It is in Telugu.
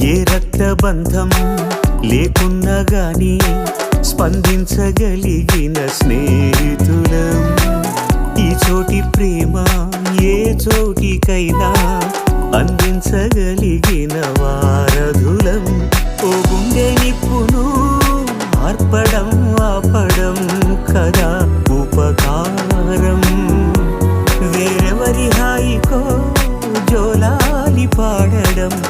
ఏ రక్తబంధం లేకున్నా గాని స్పందించగలిగిన స్నేహితులం. ఈ చోటి ప్రేమ ఏ చోటికైనా అందించగలిగిన వారధులం. ఓ గుండె నిప్పును ఆర్పడం ఆపడం కదా ఉపకారం. వేరెవరి హాయికో జోలాలి పాడడం